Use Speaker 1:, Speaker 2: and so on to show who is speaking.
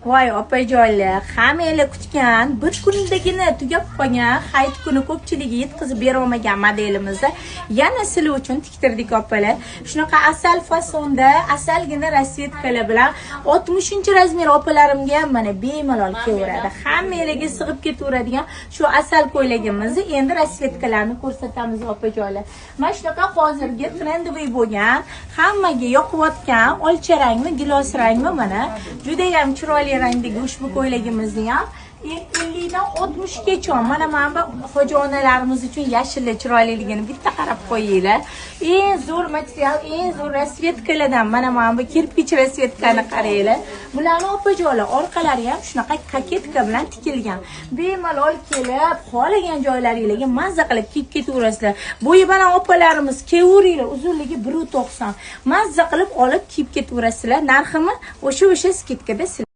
Speaker 1: Voy opajoylar, hammalar kutgan, bir kundagina tugab qolgan hayit kuni ko'pchiligi yetkazib bera olmagan modelimizni yana sizlar uchun tiktirdik opalar. Shunaqa asal fasonda, asalgina rasvetkalar bilan 60-razmer opalarimga ham mana bemalol kelaveradi. Hammalarga sig'ib ketaveradigan shu asal ko'ylagimizni endi rasvetkalarni ko'rsatamiz opajoylar. Mana shunaqa hozirgi trendoviy bo'lgan, hammaga yoqayotgan olcha rangmi, gilos rangmi mana juda ham chiroyli rangdagi ushbu ko'ylagimizni ham 50 dan 60 gacha mana bu hoji onalarimiz uchun yashil chiroyliligini bitta qarab qo'yinglar. Eng zo'r material, eng zo'r rasvetkalardan mana bu kirpich rasvetkani qaranglar. Bularning opajoylar orqalari ham shunaqa koketka bilan tikilgan. Bemalol kelib, xohlagan joylaringizga mazza qilib kiyib ketaverasizlar. Bo'yi baland opalarimiz kevuringlar, uzunligi 1.90. Mazza qilib olib kiyib ketaverasizlar. Narximi o'sha skidkada